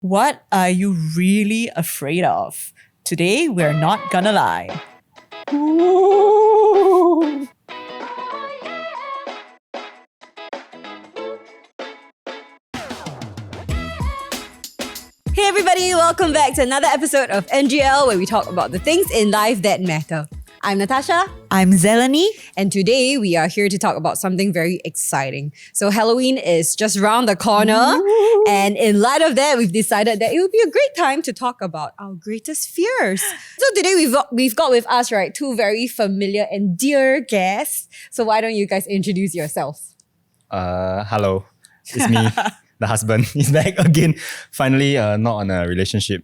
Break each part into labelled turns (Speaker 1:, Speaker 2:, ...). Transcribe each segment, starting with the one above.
Speaker 1: What are you really afraid of? Today, we're not gonna lie. Ooh.
Speaker 2: Hey everybody, welcome back to another episode of NGL where we talk about the things in life that matter. I'm Natasha.
Speaker 1: I'm Zelanie.
Speaker 2: And today we are here to talk about something very exciting. So Halloween is just around the corner.
Speaker 1: Ooh.
Speaker 2: And in light of that, we've decided that it would be a great time to talk about our greatest fears. So today we've got with us, right, two very familiar and dear guests. So why don't you guys introduce yourselves?
Speaker 3: Hello. It's me, the husband. He's back again. Finally, not on a relationship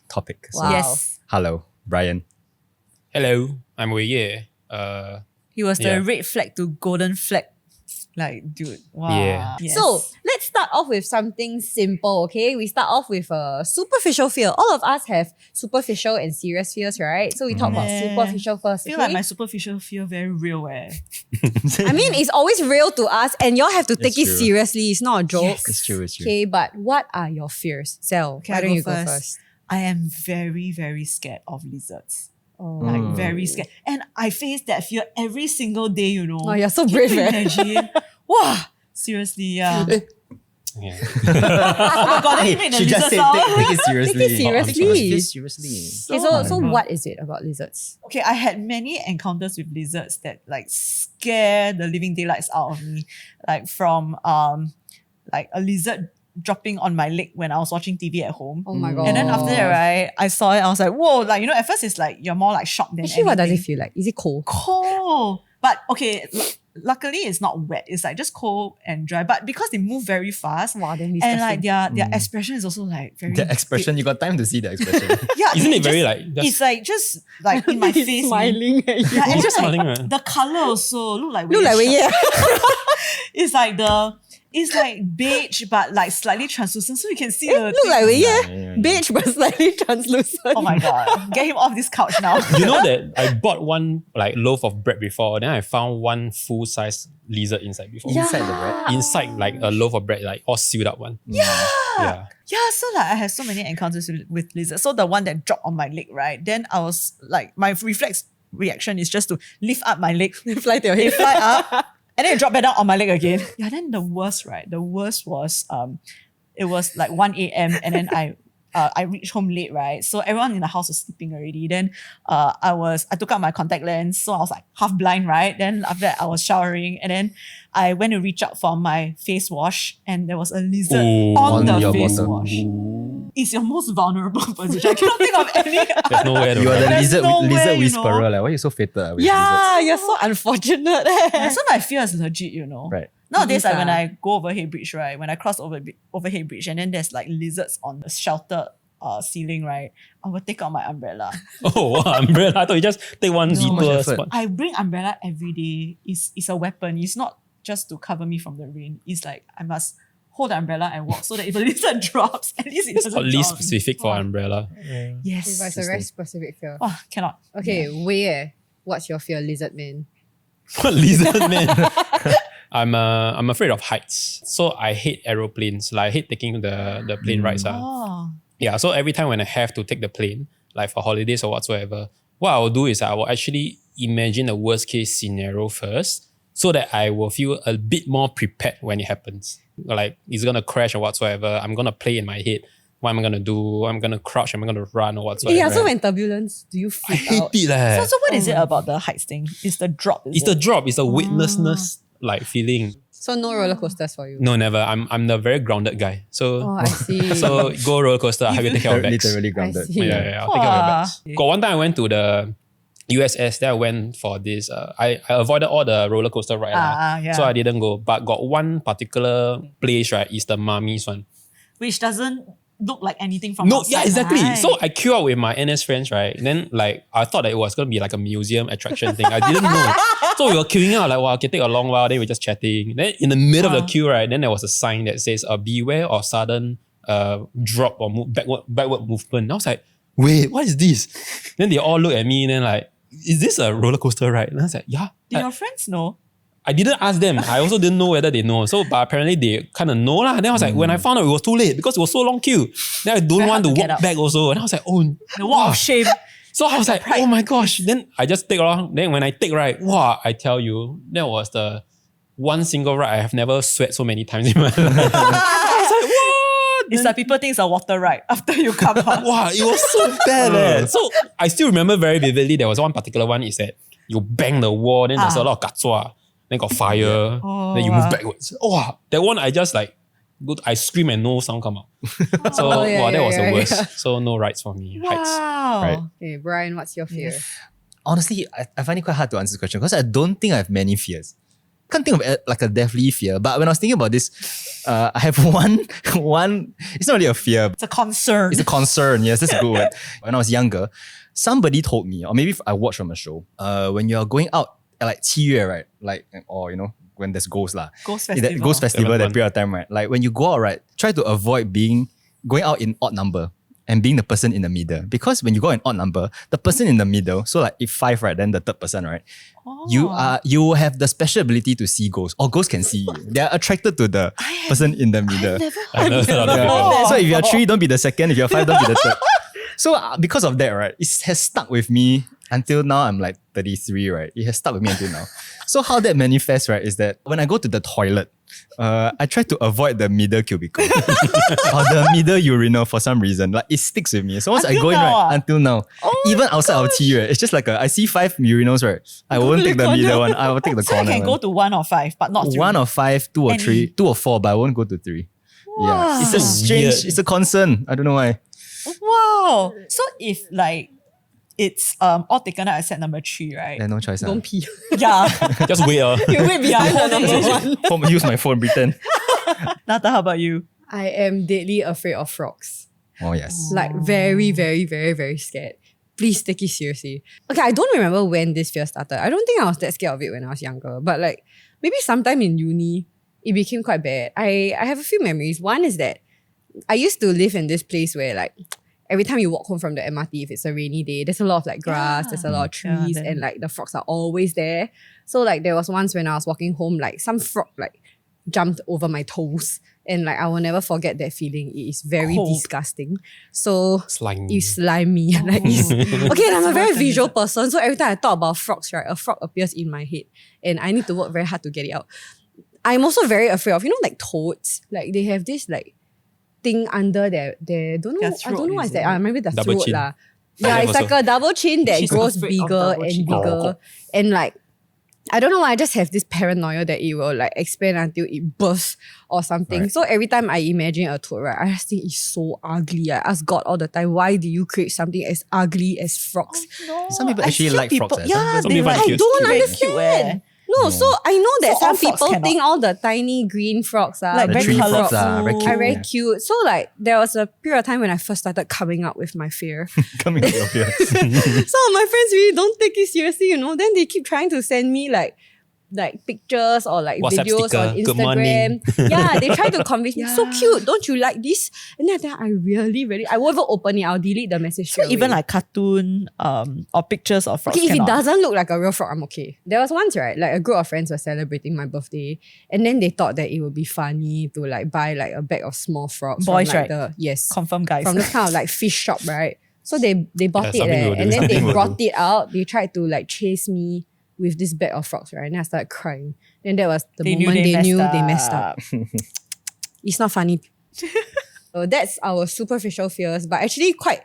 Speaker 3: topic. So,
Speaker 2: Wow.
Speaker 1: Yes.
Speaker 3: hello, Brian.
Speaker 4: Hello, I'm Wei Yeat.
Speaker 1: He was the
Speaker 4: Yeah.
Speaker 1: red flag to golden flag. Like, dude. Wow.
Speaker 4: Yeah.
Speaker 1: Yes.
Speaker 2: So let's start off with something simple, okay? We start off with a superficial fear. All of us have superficial and serious fears, right? So we talk about
Speaker 1: Yeah.
Speaker 2: superficial first,
Speaker 1: I feel
Speaker 2: okay?
Speaker 1: like my superficial feel very real.
Speaker 2: I mean, it's always real to us and y'all have to take it
Speaker 3: true.
Speaker 2: seriously. It's not a joke.
Speaker 1: Yes.
Speaker 3: It's true, it's true.
Speaker 2: Okay, but what are your fears? Sel,
Speaker 1: Okay,
Speaker 2: why
Speaker 1: I
Speaker 2: don't
Speaker 1: go
Speaker 2: you go
Speaker 1: first.
Speaker 2: first?
Speaker 1: I am very, very scared of lizards.
Speaker 2: Oh.
Speaker 1: Like, very scared. And I face that fear every single day, you know.
Speaker 2: Oh, you're so
Speaker 1: Can
Speaker 2: brave,
Speaker 1: you
Speaker 2: eh?
Speaker 1: imagine? Wow. Seriously, yeah.
Speaker 4: Yeah.
Speaker 1: Oh my god, then you make the
Speaker 3: she just
Speaker 1: lizard
Speaker 3: said
Speaker 1: sound.
Speaker 3: take it seriously.
Speaker 2: Take it seriously.
Speaker 3: Take it seriously.
Speaker 2: Okay, so
Speaker 1: horrible.
Speaker 2: what is it about lizards?
Speaker 1: Okay, I had many encounters with lizards that like scare the living daylights out of me. Like from like a lizard dropping on my leg when I was watching TV at home.
Speaker 2: Oh my
Speaker 3: Mm.
Speaker 2: god.
Speaker 1: And then after that, right, I saw it, I was like, whoa, like, you know, at first it's like you're more like shocked than
Speaker 2: Actually, what does it
Speaker 1: anything.
Speaker 2: feel like? Is it cold?
Speaker 1: Cold. But okay, luckily it's not wet. It's like just cold and dry. But because they move very fast,
Speaker 2: Wow, then
Speaker 1: and like
Speaker 2: disgusting.
Speaker 1: their expression is also like very
Speaker 3: The expression, you got time to see the expression.
Speaker 1: Yeah,
Speaker 4: Isn't it
Speaker 1: just-
Speaker 4: very like just
Speaker 1: it's like just like in my
Speaker 2: He's
Speaker 1: face.
Speaker 2: smiling at you.
Speaker 1: Yeah, and just like
Speaker 4: smiling, right?
Speaker 1: the color also look like
Speaker 2: Look like
Speaker 1: Wei Yeat.
Speaker 2: yeah.
Speaker 1: It's like beige but like slightly translucent, so you can see the
Speaker 2: Look like
Speaker 1: thing.
Speaker 2: yeah. Beige but slightly translucent.
Speaker 1: Oh my god, get him off this couch now.
Speaker 4: You know that I bought one like loaf of bread before, then I found one full size lizard inside before.
Speaker 2: Yeah.
Speaker 3: Inside the bread.
Speaker 4: Inside like a loaf of bread, like all sealed up one.
Speaker 3: Yeah.
Speaker 4: Yeah.
Speaker 1: Yeah, so like I had so many encounters with lizards. So the one that dropped on my leg, right? Then I was like, my reflex reaction is just to lift up my leg,
Speaker 2: Fly to your
Speaker 1: it
Speaker 2: head.
Speaker 1: fly up, and then it dropped back down on my leg again. Yeah, then the worst, right? The worst was it was like 1 a.m. and then I reached home late, right? So everyone in the house was sleeping already. Then I took out my contact lens, so I was like half blind, right? Then after that I was showering, and then I went to reach out for my face wash, and there was a lizard
Speaker 4: Ooh.
Speaker 1: on
Speaker 3: On
Speaker 1: the
Speaker 3: your
Speaker 1: face
Speaker 3: bottom.
Speaker 1: wash. It's your most vulnerable position. I cannot think of any.
Speaker 4: There's nowhere to
Speaker 3: You are the
Speaker 4: run.
Speaker 1: There's
Speaker 3: lizard,
Speaker 1: no way,
Speaker 3: lizard
Speaker 1: you know.
Speaker 3: whisperer. Like, why are you so fatal with
Speaker 2: Yeah, you're so unfortunate.
Speaker 1: Yeah, so my fear is legit, you know.
Speaker 3: Right.
Speaker 1: Nowadays, like
Speaker 2: Yes,
Speaker 1: when
Speaker 2: ah.
Speaker 1: I go overhead bridge, right? When I cross overhead bridge, and then there's like lizards on the shelter ceiling, right? I will take out my umbrella.
Speaker 4: Oh, wow, umbrella. I thought you just take one
Speaker 3: So much
Speaker 4: detour
Speaker 3: effort.
Speaker 4: spot.
Speaker 1: I bring umbrella every day. It's a weapon. It's not just to cover me from the rain. It's like I must hold the umbrella and walk so that if a lizard drops, at least it
Speaker 4: It's
Speaker 1: doesn't
Speaker 4: oddly
Speaker 1: drop on me.
Speaker 4: specific for
Speaker 1: Wow.
Speaker 4: umbrella.
Speaker 1: Yes.
Speaker 2: It's a very specific fear.
Speaker 1: Oh, cannot.
Speaker 2: Okay, Wei, what's your fear, lizard man?
Speaker 4: What lizard man? I'm afraid of heights. So I hate aeroplanes. Like I hate taking the plane rides.
Speaker 1: Oh.
Speaker 4: Yeah, so every time when I have to take the plane, like for holidays or whatsoever, what I will do is I will actually imagine the worst case scenario first so that I will feel a bit more prepared when it happens. Like it's going to crash or whatsoever. I'm going to play in my head. What am I going to do? I'm going to crouch. I'm going to run or whatsoever.
Speaker 2: Yeah, so when turbulence, do you
Speaker 4: I
Speaker 2: flip
Speaker 4: hate
Speaker 2: out?
Speaker 4: it.
Speaker 1: So, so what is
Speaker 2: Oh
Speaker 1: it
Speaker 2: my-
Speaker 1: about the heights thing? It's the drop. Is
Speaker 4: It's the
Speaker 1: it?
Speaker 4: drop. It's the weightlessness like feeling.
Speaker 2: So no roller coasters for you?
Speaker 4: No, never. I'm the very grounded guy. So
Speaker 2: Oh, I see.
Speaker 4: so go roller coaster. I have to take care of bags.
Speaker 3: Literally grounded.
Speaker 2: see.
Speaker 4: Yeah, I'll take care of my
Speaker 1: Wow.
Speaker 4: bags. Got one time I went to the USS, then I went for this. I avoided all the roller coaster ride.
Speaker 1: Yeah.
Speaker 4: So I didn't go. But got one particular place, right, is the Mummy's one.
Speaker 1: Which doesn't look like anything from
Speaker 4: No,
Speaker 1: outside.
Speaker 4: yeah, exactly.
Speaker 1: right?
Speaker 4: So I queued up with my NS friends, right? Then like I thought that it was gonna be like a museum attraction thing. I didn't know. So we were queuing up like, wow, okay, take a long while. Then we were just chatting. Then in the middle of the queue, right, then there was a sign that says, beware of sudden drop or backward movement. And I was like, wait, what is this? Then they all look at me and then like, is this a roller coaster ride? And I was like, yeah.
Speaker 1: Did your friends know?
Speaker 4: I didn't ask them. I also didn't know whether they know. So, but apparently they kind of know lah. Then I was like, when I found out it was too late because it was so long queue. Then I don't
Speaker 1: Very
Speaker 4: want
Speaker 1: hard
Speaker 4: to
Speaker 1: to get
Speaker 4: walk
Speaker 1: up.
Speaker 4: back also. And I was like, oh,
Speaker 1: The walk of shame.
Speaker 4: so I was like, oh my gosh. Then I just take along. Then when I take right, wow, I tell you, that was the one single ride I have never sweat so many times in my life. I was like, what?
Speaker 1: It's like people think it's a water ride after you come out.
Speaker 4: Wow, it was so bad. So I still remember very vividly, there was one particular one is that you bang the wall, then there's a lot of katsua, then got fire, then you move backwards. Oh, wow, that one I just like, I scream and no sound come out. So that was the worst. So no rides for me. Heights.
Speaker 1: Wow.
Speaker 3: Right.
Speaker 2: Okay, Brian, what's your fear?
Speaker 3: Honestly, I find it quite hard to answer this question because I don't think I have many fears. Can't think of like a deathly fear, but when I was thinking about this, I have one. It's not really a fear.
Speaker 1: It's a concern.
Speaker 3: It's a concern. Yes, that's a good word. When I was younger, somebody told me, or maybe if I watched from a show, when you're going out at like 7 月, right? Like, or you know, when there's ghosts lah.
Speaker 1: Ghost
Speaker 3: That
Speaker 1: festival.
Speaker 3: ghost festival, that
Speaker 4: 7th
Speaker 3: period of time, right? Like when you go out, right, try to avoid going out in odd number and being the person in the middle. Because when you go in odd number, the person in the middle, so like if 5, right, then the third person, right? You have the special ability to see ghosts, or ghosts can see you. They are attracted to the person in the middle.
Speaker 4: I never thought of
Speaker 3: Yeah.
Speaker 4: that.
Speaker 3: So if you're 3, don't be the second. If you're 5, don't be the third. So because of that, right, it has stuck with me until now. I'm like 33, right? It has stuck with me until now. So how that manifests, right, is that when I go to the toilet, I try to avoid the middle cubicle or the middle urinal for some reason. Like it sticks with me. So once I
Speaker 1: Until
Speaker 3: go in,
Speaker 1: now,
Speaker 3: right, until now, even outside our tea, right, it's just like I see 5 urinals, right? I won't take the middle one. I will take the
Speaker 1: So I
Speaker 3: corner
Speaker 1: can
Speaker 3: one.
Speaker 1: go to 1 or 5, but not 3.
Speaker 3: 1 or 5, 2 or 3,
Speaker 1: Any.
Speaker 3: 2 or 4, but I won't go to 3. Yeah, it's a
Speaker 4: So
Speaker 3: strange.
Speaker 4: weird.
Speaker 3: It's a concern. I don't know why.
Speaker 1: Wow. So if like it's all taken out except number 3, right?
Speaker 3: Yeah, no choice.
Speaker 2: Don't pee.
Speaker 1: Yeah.
Speaker 4: Just wait.
Speaker 1: You wait behind the number 1.
Speaker 3: Use my phone, pretend.
Speaker 1: Nata, how about you?
Speaker 2: I am deadly afraid of frogs.
Speaker 3: Oh yes.
Speaker 2: Like very, very, very, very scared. Please take it seriously. Okay, I don't remember when this fear started. I don't think I was that scared of it when I was younger. But like maybe sometime in uni, it became quite bad. I have a few memories. One is that I used to live in this place where like every time you walk home from the MRT, if it's a rainy day, there's a lot of like grass, there's a lot of trees,
Speaker 1: then-
Speaker 2: and like the frogs are always there. So like there was once when I was walking home, like some frog like jumped over my toes. And like I will never forget that feeling. It is very
Speaker 1: Cold.
Speaker 2: disgusting. So
Speaker 4: Slimy.
Speaker 2: it's slimy. Like it's, okay, and I'm a very visual person. So every time I thought about frogs, right, a frog appears in my head. And I need to work very hard to get it out. I'm also very afraid of, like toads. Like they have this like thing under their don't know,
Speaker 1: Their
Speaker 2: I
Speaker 1: throat,
Speaker 2: don't know what is
Speaker 1: is
Speaker 2: that.
Speaker 1: it?
Speaker 2: Maybe the
Speaker 4: Double
Speaker 2: throat
Speaker 4: chin.
Speaker 2: lah.
Speaker 4: I
Speaker 2: Yeah,
Speaker 4: have
Speaker 2: it's like
Speaker 4: also.
Speaker 2: a double chin that
Speaker 1: She's
Speaker 2: grows
Speaker 1: afraid of
Speaker 2: bigger
Speaker 1: double
Speaker 2: and
Speaker 1: chin.
Speaker 2: bigger. And like, I don't know why, I just have this paranoia that it will like expand until it bursts or something.
Speaker 3: Right.
Speaker 2: So every time I imagine a toad, right, I just think it's so ugly. I ask God all the time, why do you create something as ugly as frogs?
Speaker 1: No,
Speaker 3: Some people
Speaker 1: I
Speaker 3: actually
Speaker 1: see
Speaker 3: like frogs, eh?
Speaker 1: Yeah,
Speaker 4: Some
Speaker 1: they
Speaker 4: people
Speaker 1: like
Speaker 4: find
Speaker 2: I
Speaker 4: cute.
Speaker 2: don't
Speaker 1: very
Speaker 2: understand.
Speaker 1: cute, eh?
Speaker 2: No, so I know that
Speaker 1: So all
Speaker 2: some
Speaker 1: frogs
Speaker 2: people
Speaker 1: cannot.
Speaker 2: think all the tiny green frogs are
Speaker 1: Like
Speaker 3: The
Speaker 1: very
Speaker 3: tree
Speaker 1: colourful.
Speaker 3: frogs are very cute.
Speaker 2: are very
Speaker 3: Yeah.
Speaker 2: cute. So like there was a period of time when I first started coming up with my fear.
Speaker 3: Coming up your fears.
Speaker 2: Some of my friends really don't take it seriously, Then they keep trying to send me like pictures or like
Speaker 4: WhatsApp
Speaker 2: videos
Speaker 4: sticker,
Speaker 2: on
Speaker 4: "Good morning."
Speaker 2: Instagram. Yeah, they try to convince me. So
Speaker 1: Yeah.
Speaker 2: cute, don't you like this? And then I really, I won't even open it. I'll delete the message.
Speaker 1: So
Speaker 2: straight
Speaker 1: even
Speaker 2: away.
Speaker 1: like cartoon or pictures of frogs
Speaker 2: Okay, if it
Speaker 1: cannot.
Speaker 2: doesn't look like a real frog, I'm okay. There was once, right, like a group of friends were celebrating my birthday, and then they thought that it would be funny to like buy like a bag of small frogs.
Speaker 1: Boys,
Speaker 2: from, like,
Speaker 1: right?
Speaker 2: Yes.
Speaker 1: Confirm guys.
Speaker 2: From this kind of like fish shop, right? So they bought
Speaker 4: Yeah,
Speaker 2: it
Speaker 4: something we'll do,
Speaker 2: and then they
Speaker 4: something we'll
Speaker 2: brought
Speaker 4: do.
Speaker 2: it out. They tried to like chase me with this bag of frogs, right? And I started crying. Then that was the moment they knew they messed up. It's not funny. So that's our superficial fears, but actually quite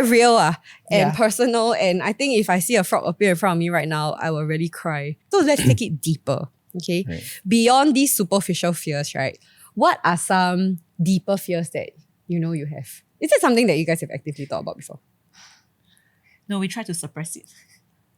Speaker 2: real and
Speaker 1: Yeah.
Speaker 2: personal. And I think if I see a frog appear in front of me right now, I will really cry. So let's take it deeper. Okay.
Speaker 3: Right.
Speaker 2: Beyond these superficial fears, right? What are some deeper fears that you have? Is it something that you guys have actively thought about before?
Speaker 1: No, we try to suppress it.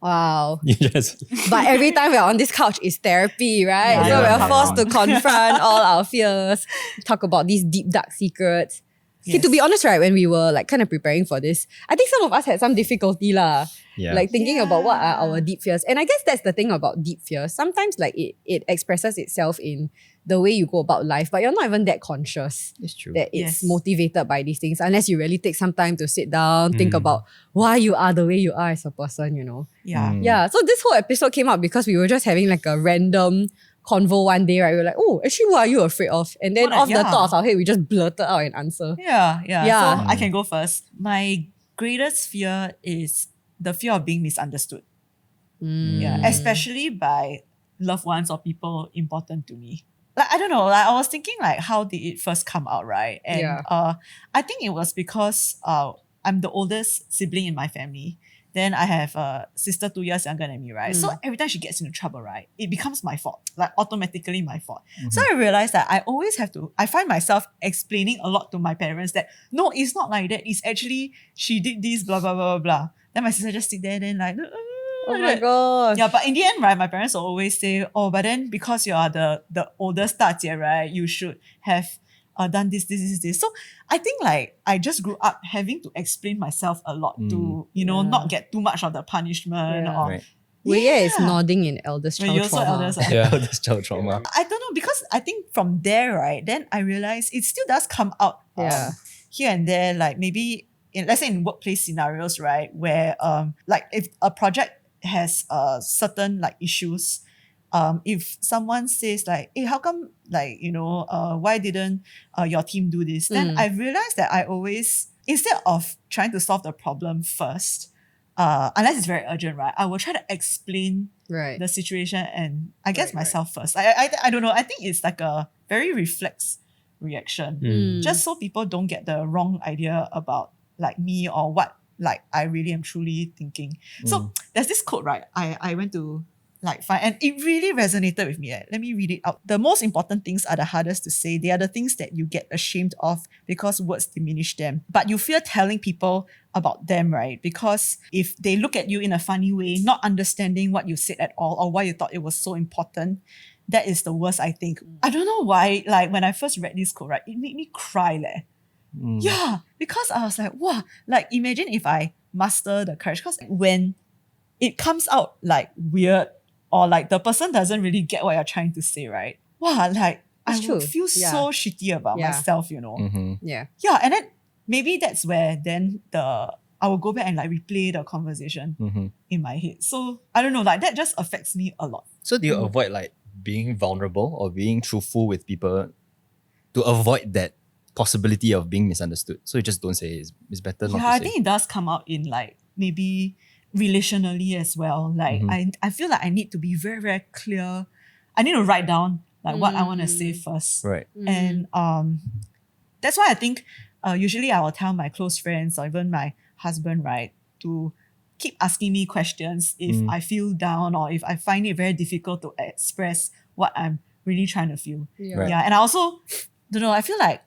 Speaker 2: Wow.
Speaker 4: You just
Speaker 2: But every time we're on this couch, it's therapy, right?
Speaker 1: Yeah,
Speaker 2: so
Speaker 3: yeah.
Speaker 2: we're forced to confront all our fears, talk about these deep, dark secrets. Okay, to be honest, right, when we were like kind of preparing for this, I think some of us had some difficulty lah.
Speaker 3: Yeah.
Speaker 2: Like thinking about what are
Speaker 1: Yeah.
Speaker 2: our deep fears. And I guess that's the thing about deep fears. Sometimes like it expresses itself in the way you go about life, but you're not even that conscious
Speaker 3: It's true.
Speaker 2: that it's
Speaker 1: Yes.
Speaker 2: motivated by these things unless you really take some time to sit down, think about why you are the way you are as a person, you know.
Speaker 1: Yeah.
Speaker 2: Yeah, so this whole episode came out because we were just having like a random convo one day, right? We were like, oh, actually, what are you afraid of? And then
Speaker 1: What
Speaker 2: off the
Speaker 1: yeah.
Speaker 2: top of our head, we just blurted out an answer.
Speaker 1: Yeah.
Speaker 2: Yeah.
Speaker 1: So I can go first. My greatest fear is the fear of being misunderstood. Yeah, especially by loved ones or people important to me. Like, I don't know, like I was thinking like how did it first come out, right? And
Speaker 2: Yeah.
Speaker 1: I think it was because I'm the oldest sibling in my family. Then I have a sister 2 years younger than me, right? So every time she gets into trouble, right, it becomes my fault, like automatically my fault. So I realized that I find myself explaining a lot to my parents that, no, it's not like that. It's actually, she did this, blah, blah, blah, blah, blah. Then my sister just sit there then like,
Speaker 2: Oh my gosh.
Speaker 1: yeah, but in the end, right, my parents will always say, oh, but then because you are the oldest 大姐, right, you should have done this. So I think like I just grew up having to explain myself a lot to, not get too much of the punishment.
Speaker 2: Yeah.
Speaker 1: Or
Speaker 3: Right.
Speaker 2: Wei Yeat is nodding in eldest
Speaker 1: When
Speaker 2: child
Speaker 1: you're also
Speaker 2: trauma.
Speaker 1: eldest, ah.
Speaker 4: Yeah.
Speaker 3: This child trauma.
Speaker 1: I don't know, because I think from there, right, then I realized it still does come out
Speaker 2: Yeah.
Speaker 1: here and there, like maybe let's say in workplace scenarios, right, where like if a project has certain like issues, if someone says like, hey, how come like, why didn't your team do this? Then I realized that I always, instead of trying to solve the problem first, unless it's very urgent, right, I will try to explain
Speaker 2: Right.
Speaker 1: the situation and I guess
Speaker 2: Right,
Speaker 1: myself first. I don't know. I think it's like a very reflex reaction, just so people don't get the wrong idea about like me or what like I really am truly thinking. So there's this quote, right? I went to like find, and it really resonated with me. Let me read it out. The most important things are the hardest to say. They are the things that you get ashamed of because words diminish them. But you fear telling people about them, right? Because if they look at you in a funny way, not understanding what you said at all or why you thought it was so important, that is the worst, I think. I don't know why, like when I first read this quote, right, it made me cry leh. Yeah, because I was like, wow, like imagine if I master the courage. Because when it comes out like weird or like the person doesn't really get what you're trying to say, right? Wow, like
Speaker 2: It's
Speaker 1: I
Speaker 2: true.
Speaker 1: would feel
Speaker 2: Yeah.
Speaker 1: so shitty about
Speaker 2: Yeah.
Speaker 1: myself,
Speaker 2: Yeah.
Speaker 1: Yeah, and then maybe that's where then I will go back and like replay the conversation in my head. So I don't know, like that just affects me a lot.
Speaker 3: So do you avoid like being vulnerable or being truthful with people to avoid that possibility of being misunderstood? So you just don't say it. It's better not
Speaker 1: Yeah,
Speaker 3: to
Speaker 1: I
Speaker 3: say.
Speaker 1: think it does come out in like maybe relationally as well. Like I feel like I need to be very, very clear. I need to write down like what I want to say first.
Speaker 3: Right.
Speaker 1: And that's why I think usually I will tell my close friends or even my husband, right, to keep asking me questions if I feel down or if I find it very difficult to express what I'm really trying to feel.
Speaker 2: Yeah.
Speaker 3: Right.
Speaker 1: Yeah, and I also don't know, I feel like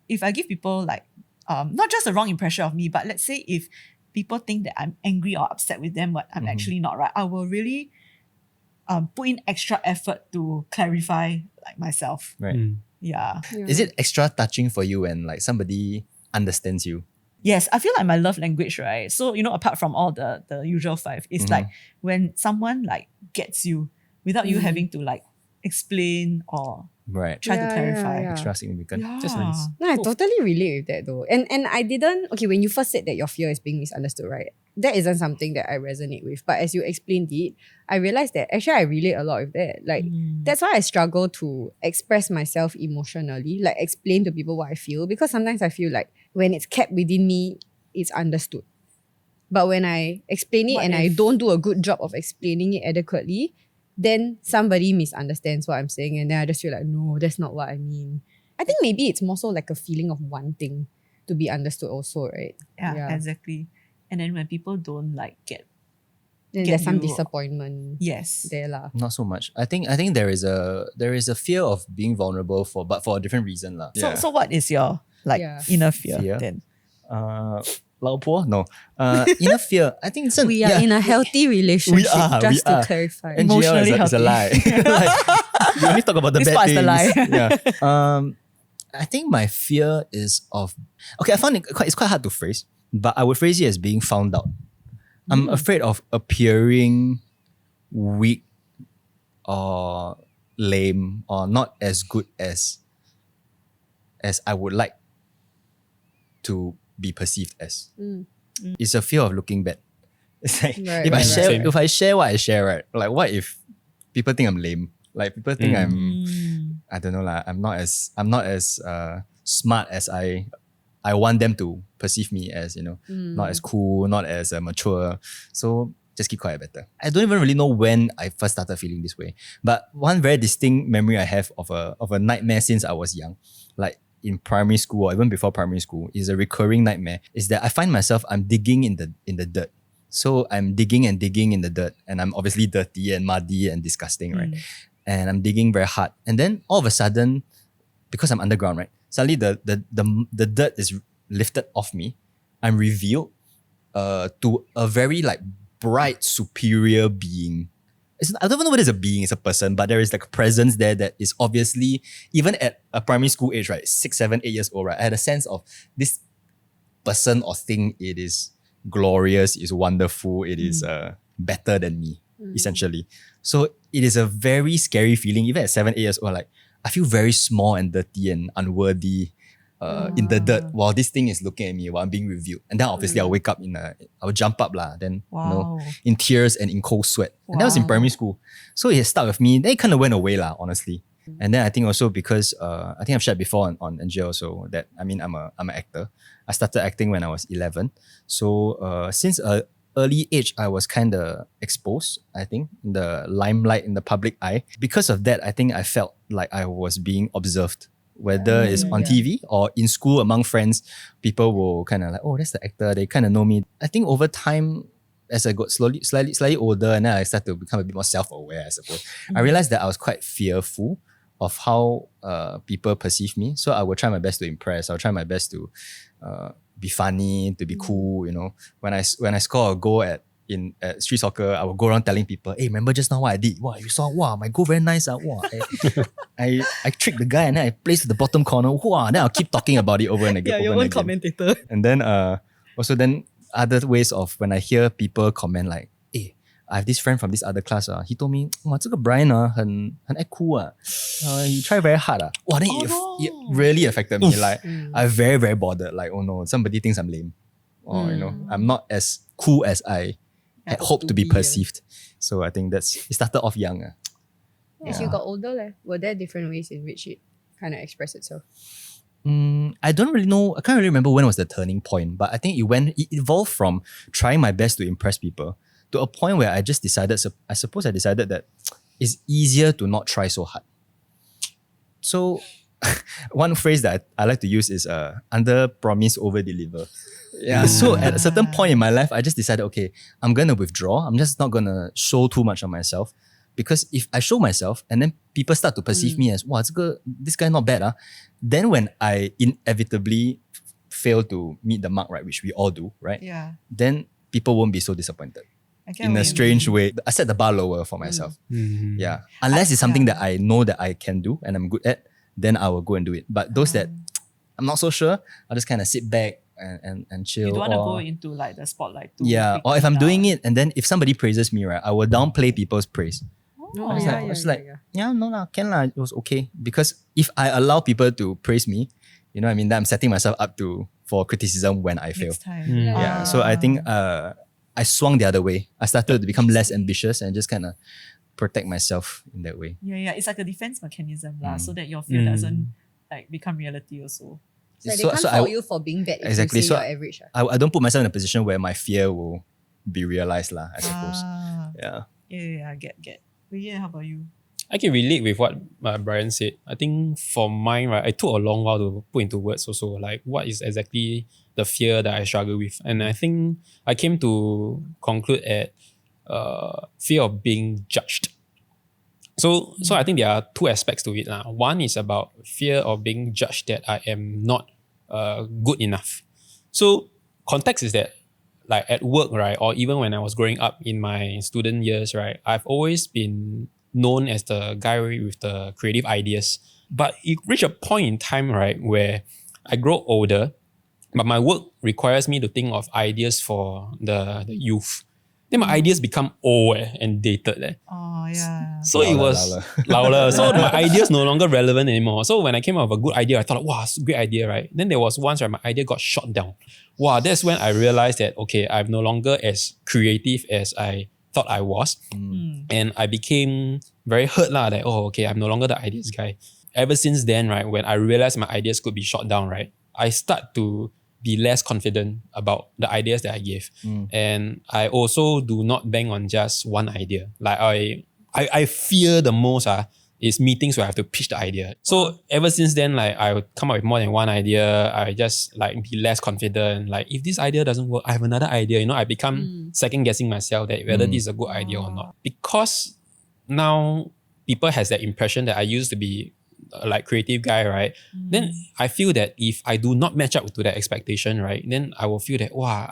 Speaker 1: if I give people like not just a wrong impression of me, but let's say if people think that I'm angry or upset with them, but I'm actually not, right, I will really put in extra effort to clarify like myself.
Speaker 3: Right.
Speaker 1: Yeah.
Speaker 3: Is it extra touching for you when like somebody understands you?
Speaker 1: Yes, I feel like my love language, right? So, apart from all the usual 5, it's like when someone like gets you without you having to like explain or
Speaker 3: Right.
Speaker 1: try to clarify.
Speaker 2: yeah.
Speaker 3: Extra significant.
Speaker 1: Yeah.
Speaker 4: Just nice.
Speaker 2: No, I totally relate with that though. And I didn't, okay, when you first said that your fear is being misunderstood, right? That isn't something that I resonate with. But as you explained it, I realized that actually I relate a lot with that. Like, that's why I struggle to express myself emotionally, like explain to people what I feel. Because sometimes I feel like when it's kept within me, it's understood. But when I explain it
Speaker 1: What
Speaker 2: and I
Speaker 1: if-
Speaker 2: don't do a good job of explaining it adequately, then somebody misunderstands what I'm saying and then I just feel like, no, that's not what I mean. I think maybe it's more so like a feeling of wanting to be understood also, right?
Speaker 1: Yeah, exactly. And then when people don't like get,
Speaker 2: Then
Speaker 1: Get
Speaker 2: there's some
Speaker 1: you-
Speaker 2: disappointment
Speaker 1: yes.
Speaker 2: there lah.
Speaker 3: Not so much. I think there is a fear of being vulnerable but for a different reason lah.
Speaker 1: So what is your like
Speaker 2: Yeah.
Speaker 1: inner fear,
Speaker 3: Fear?
Speaker 1: then?
Speaker 3: 老婆? No. Inner fear. I think it's
Speaker 2: We are in a healthy relationship,
Speaker 3: are,
Speaker 2: just
Speaker 3: we
Speaker 2: to
Speaker 3: are.
Speaker 2: clarify.
Speaker 3: NGL
Speaker 1: Emotionally
Speaker 3: is a
Speaker 1: healthy.
Speaker 3: lie. Like, we only talk about the
Speaker 1: This
Speaker 3: bad
Speaker 1: part's
Speaker 3: things.
Speaker 1: the lie.
Speaker 3: Yeah. I think my fear is of Okay, I found it's quite hard to phrase, but I would phrase it as being found out. I'm afraid of appearing weak or lame or not as good as I would like to be perceived as. It's a fear of looking bad. It's like
Speaker 2: Right,
Speaker 3: if I
Speaker 2: right,
Speaker 3: share
Speaker 4: right.
Speaker 3: if I share what I share, right? Like what if people think I'm lame? Like people think I don't know, like I'm not as smart as I want them to perceive me as, not as cool, not as mature. So just keep quiet better. I don't even really know when I first started feeling this way. But one very distinct memory I have of a nightmare since I was young, like in primary school or even before primary school, is a recurring nightmare, is that I find myself, I'm digging in the dirt. So I'm digging and digging in the dirt, and I'm obviously dirty and muddy and disgusting, right? And I'm digging very hard. And then all of a sudden, because I'm underground, right? Suddenly the dirt is lifted off me. I'm revealed to a very like bright, superior being. I don't even know whether it's a being, it's a person, but there is like a presence there that is obviously, even at a primary school age, right? 6, 7, 8 years old, right? I had a sense of this person or thing, it is glorious, is wonderful, it is better than me, essentially. So it is a very scary feeling, even at 7, 8 years old, like I feel very small and dirty and unworthy in the dirt while this thing is looking at me while I'm being reviewed. And then obviously I'll wake up I'll jump up lah, then
Speaker 1: Wow.
Speaker 3: in tears and in cold sweat. And that was in
Speaker 1: Wow.
Speaker 3: primary school. So it stuck with me. Then it kind of went away lah, honestly. And then I think also because I think I've shared before on NGL also that I'm an actor. I started acting when I was 11. So since an early age, I was kind of exposed, I think, in the limelight, in the public eye. Because of that, I think I felt like I was being observed. Whether it's on TV or in school among friends, people will kind of like, oh, that's the actor. They kind of know me. I think over time, as I got slightly older, and then I started to become a bit more self-aware, I suppose, I realized that I was quite fearful of how people perceive me. So I will try my best to impress. I'll try my best to be funny, to be cool. When I score a goal at street soccer, I will go around telling people, hey, remember just now what I did? Wow, you saw, wow, my goal very nice. Wow, I tricked the guy and then I placed to the bottom corner. Wow, then I'll keep talking about it over and again.
Speaker 1: Yeah, your own commentator.
Speaker 3: And then also then other ways of when I hear people comment like, hey, I have this friend from this other class. He told me, wow, 这个 Brian 很 act cool. He tried very hard. Wow, then it really affected me. Like I'm very, very bothered. Like, oh no, somebody thinks I'm lame. Or, I'm not as cool as I had hoped to be perceived. So I think it started off young.
Speaker 2: As you got older, were there different ways in which it kind of expressed itself?
Speaker 3: I don't really know. I can't really remember when was the turning point, but I think it evolved from trying my best to impress people to a point where I just decided, I suppose I decided that it's easier to not try so hard. So one phrase that I like to use is under promise, over deliver. Yeah. So at a certain point in my life, I just decided, okay, I'm going to withdraw. I'm just not going to show too much of myself. Because if I show myself and then people start to perceive me as, wow, this guy not bad. Then when I inevitably fail to meet the mark, right, which we all do, right?
Speaker 1: Yeah.
Speaker 3: Then people won't be so disappointed.
Speaker 1: I get
Speaker 3: In
Speaker 1: what
Speaker 3: a
Speaker 1: you
Speaker 3: strange
Speaker 1: mean.
Speaker 3: way. I set the bar lower for myself. Yeah. Unless it's something that I know that I can do and I'm good at, then I will go and do it. But those that I'm not so sure, I'll just kind of sit back and chill.
Speaker 1: You don't want to go into like the spotlight.
Speaker 3: Yeah. Or if I'm doing it and then if somebody praises me, right, I will downplay people's praise.
Speaker 1: Oh,
Speaker 3: I was
Speaker 1: yeah,
Speaker 3: like, no lah, can lah, it was okay. Because if I allow people to praise me, you know what I mean, then I'm setting myself up for criticism when I fail.
Speaker 1: Next time.
Speaker 3: Yeah. So I think I swung the other way. I started to become less ambitious and just kind of protect myself in that way.
Speaker 1: Yeah. It's like a defense mechanism so that your fear doesn't like become reality also.
Speaker 2: So they can't fault you for being bad if
Speaker 3: Exactly.
Speaker 2: you say
Speaker 3: So
Speaker 2: you're average.
Speaker 3: I don't put myself in a position where my fear will be realized lah, I suppose.
Speaker 1: Yeah, I get. But yeah, how about you?
Speaker 4: I can relate with what Brian said. I think for mine, right, it took a long while to put into words also, like what is exactly the fear that I struggle with. And I think I came to conclude at fear of being judged. So I think there are two aspects to it. One is about fear of being judged that I am not good enough. So context is that like at work, right, or even when I was growing up in my student years, right, I've always been known as the guy with the creative ideas. But it reached a point in time, right, where I grow older But my work requires me to think of ideas for the youth. Then my ideas become old and dated.
Speaker 1: Oh, yeah.
Speaker 4: So it was louder. So my ideas no longer relevant anymore. So when I came up with a good idea, I thought, wow, it's a great idea, right? Then there was once where my idea got shot down. Wow, that's when I realized that, okay, I'm no longer as creative as I thought I was. And I became very hurt that, oh, okay, I'm no longer the ideas guy. Ever since then, right, when I realized my ideas could be shot down, right, I start to be less confident about the ideas that I give. And I also do not bang on just one idea. Like I fear the most is meetings where I have to pitch the idea. So ever since then, like I would come up with more than one idea. I just like be less confident. Like if this idea doesn't work, I have another idea. You know, I become second guessing myself that whether this is a good idea or not. Because now people has that impression that I used to be like creative guy, right? Then I feel that if I do not match up to that expectation, right, then I will feel that, wow,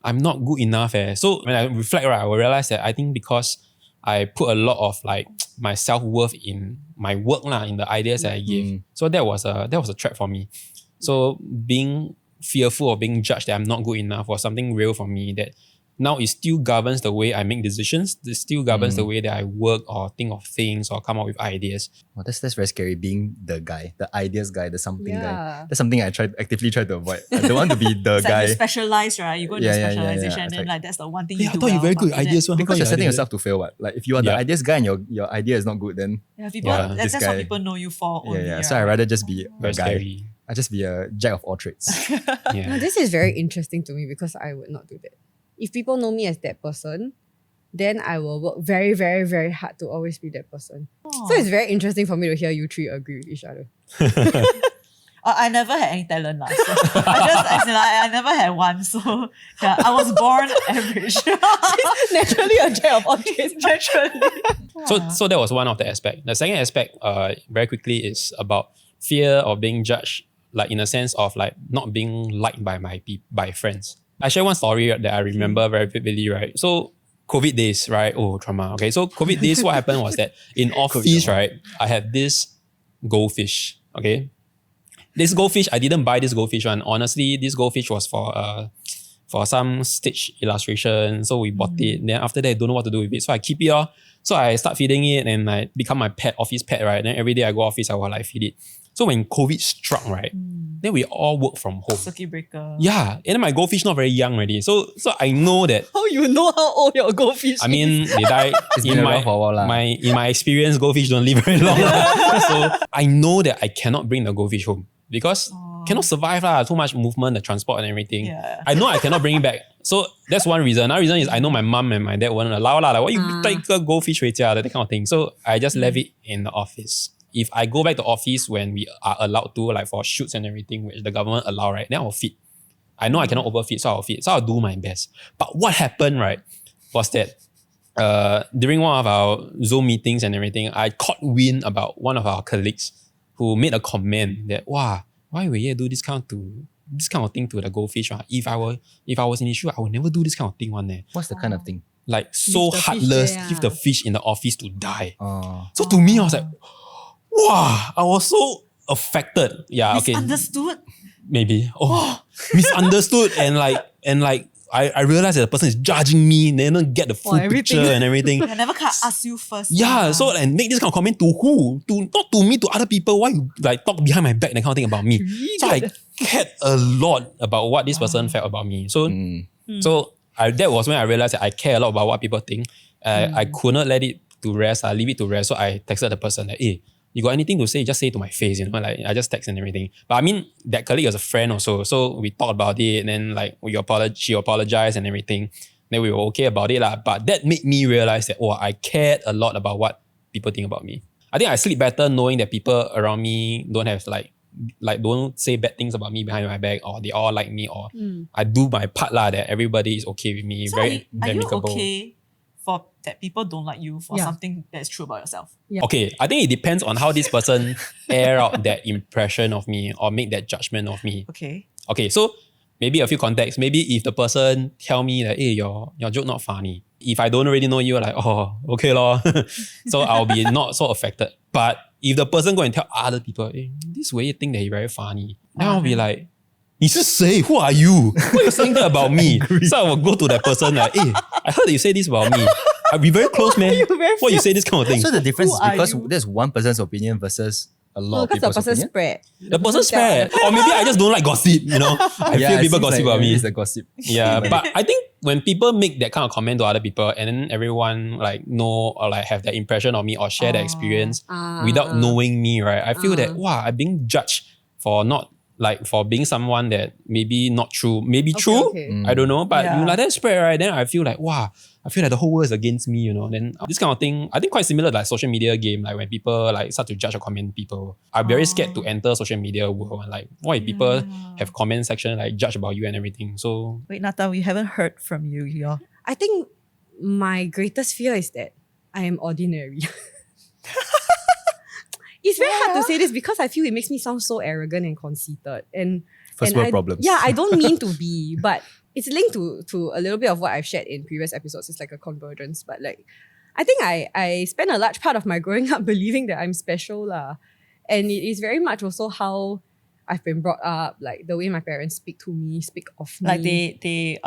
Speaker 4: I'm not good enough. So when I reflect, right, I will realize that I think because I put a lot of like my self-worth in my work, in the ideas that I give. So that was a trap for me. So being fearful of being judged that I'm not good enough was something real for me that now it still governs the way I make decisions. It still governs the way that I work or think of things or come up with ideas.
Speaker 3: Well, that's very scary, being the guy, the ideas guy, the something guy.
Speaker 2: Yeah.
Speaker 3: That's something I actively try to avoid. I don't want to be the
Speaker 1: It's
Speaker 3: guy.
Speaker 1: like you specialize, right? You go into
Speaker 3: Yeah, yeah, yeah,
Speaker 1: specialization
Speaker 3: yeah.
Speaker 1: and
Speaker 3: It's
Speaker 1: then
Speaker 3: like-
Speaker 1: like that's the one thing
Speaker 4: Yeah,
Speaker 1: you
Speaker 4: I
Speaker 1: do
Speaker 4: thought you're very
Speaker 1: well,
Speaker 4: good
Speaker 1: but
Speaker 4: at ideas.
Speaker 1: then-
Speaker 3: Because you're setting
Speaker 4: ideas.
Speaker 3: yourself to fail. What? Like if you are the
Speaker 4: Yeah.
Speaker 3: ideas guy and your idea is not good, then
Speaker 1: Yeah, people,
Speaker 4: Yeah,
Speaker 1: that's
Speaker 3: this
Speaker 1: what
Speaker 3: guy-
Speaker 1: people know you for only.
Speaker 3: yeah. So
Speaker 1: right?
Speaker 3: I rather just be
Speaker 4: Very
Speaker 3: a guy.
Speaker 4: scary.
Speaker 3: I just be a jack of all trades.
Speaker 4: Yeah.
Speaker 2: Now, this is very interesting to me because I would not do that. If people know me as that person, then I will work very, very, very hard to always be that person. So it's very interesting for me to hear you three agree with each other.
Speaker 1: I never had any talent. So I never had one. So yeah, I was born average.
Speaker 2: Naturally a jack of all trades.
Speaker 1: Naturally.
Speaker 4: So that was one of the aspects. The second aspect, very quickly, is about fear of being judged, like in a sense of like not being liked by friends. I share one story that I remember very vividly, right? So COVID days, right? Oh, trauma. Okay, so COVID days, what happened was that in office, right, I had this goldfish. Okay, this goldfish, I didn't buy this goldfish one. Honestly, this goldfish was for some stage illustration. So we bought it. Then after that, I don't know what to do with it. So I keep it. So I start feeding it and I become my pet, office pet, right? Then every day I go office, I will like feed it. So when COVID struck, right, then we all work from home.
Speaker 1: Circuit breaker.
Speaker 4: Yeah. And then my goldfish not very young already. So I know that,
Speaker 2: How you know how old your goldfish
Speaker 4: I mean, they die.
Speaker 3: It's been around for a while lah.
Speaker 4: In my experience, goldfish don't live very long. So I know that I cannot bring the goldfish home because cannot survive lah. Too much movement, the transport and everything.
Speaker 1: Yeah.
Speaker 4: I know I cannot bring it back. So that's one reason. Another reason is I know my mom and my dad won't allow lah. Like, why you take a goldfish 回家, that kind of thing. So I just left it in the office. If I go back to office when we are allowed to, like for shoots and everything, which the government allow, right, then I'll feed. I know I cannot overfeed, so I'll feed. So I'll do my best. But what happened, right, was that during one of our Zoom meetings and everything, I caught wind about one of our colleagues who made a comment that, wow, why Wei Yeat do this kind of thing to the goldfish? If I was in the shoe, I would never do this kind of thing one.
Speaker 3: What's the kind of thing?
Speaker 4: Like so
Speaker 2: Leave the fish
Speaker 4: heartless,
Speaker 2: there,
Speaker 4: leave the fish in the office to die.
Speaker 3: Oh.
Speaker 4: So to me, I was like, wow, I was so affected. Yeah, okay.
Speaker 1: Misunderstood.
Speaker 4: Maybe. Oh, misunderstood and I realized that the person is judging me, they don't get the full
Speaker 2: everything.
Speaker 4: picture and everything.
Speaker 1: I never can ask you first.
Speaker 4: Yeah, so and make this kind of comment to who? Not to me, to other people. Why you like talk behind my back, that kind of thing about me? So I cared a lot about what this person felt about me. So that was when I realized that I care a lot about what people think. I could not let it to rest. I leave it to rest. So I texted the person that, hey, you got anything to say, just say it to my face, like I just text and everything. But I mean, that colleague was a friend also. So we talked about it and then like she apologized and everything. Then we were okay about it. But that made me realize that, I cared a lot about what people think about me. I think I sleep better knowing that people around me don't have like don't say bad things about me behind my back, or they all like me, or I do my part that everybody is okay with me.
Speaker 1: So
Speaker 4: very
Speaker 1: are you
Speaker 4: amicable.
Speaker 1: okay for that people don't like you for something that's true about yourself?
Speaker 2: Yeah.
Speaker 4: Okay, I think it depends on how this person air out that impression of me or make that judgment of me. Okay, so maybe a few contexts. Maybe if the person tell me that, hey, your joke not funny. If I don't already know you, like, oh, okay lor. So I'll be not so affected. But if the person go and tell other people, hey, this way you think that he very funny, then I'll be like, 你是谁? Who are you? Why are you saying that about me? So I will go to that person like, hey, I heard that you say this about me. Are we very close, man? Why you say this kind of thing?
Speaker 3: So the difference is
Speaker 1: Who are
Speaker 3: because
Speaker 1: you?
Speaker 3: there's one person's opinion versus a lot of
Speaker 2: Because the
Speaker 3: people's
Speaker 2: person
Speaker 3: opinion.
Speaker 2: spread.
Speaker 4: The person spread. Or maybe I just don't like gossip, you know? I feel
Speaker 3: it
Speaker 4: people
Speaker 3: seems
Speaker 4: gossip
Speaker 3: like
Speaker 4: about me.
Speaker 3: It's the gossip.
Speaker 4: Yeah, but I think when people make that kind of comment to other people and then everyone like know or like have that impression of me or share their experience without knowing me, right? I feel that, wow, I'm being judged for not like for being someone that maybe not true, maybe true.
Speaker 2: okay.
Speaker 4: I don't know, but
Speaker 1: Yeah.
Speaker 4: you let that spread, right? Then I feel like, wow, I feel like the whole world is against me, you know. Then this kind of thing, I think quite similar to like social media game, like when people like start to judge or comment people. I'm very scared to enter social media world. And like, what if people have comment section like judge about you and everything? So
Speaker 1: Wait, Nata, we haven't heard from you here.
Speaker 2: I think my greatest fear is that I am ordinary. It's very hard to say this because I feel it makes me sound so arrogant and conceited. And
Speaker 3: First
Speaker 2: and
Speaker 3: world
Speaker 2: I-
Speaker 3: problems.
Speaker 2: Yeah, I don't mean to be, but it's linked to a little bit of what I've shared in previous episodes. It's like a convergence. But like, I think I spent a large part of my growing up believing that I'm special lah. And it is very much also how I've been brought up, like the way my parents speak to me, speak of me.
Speaker 1: Like they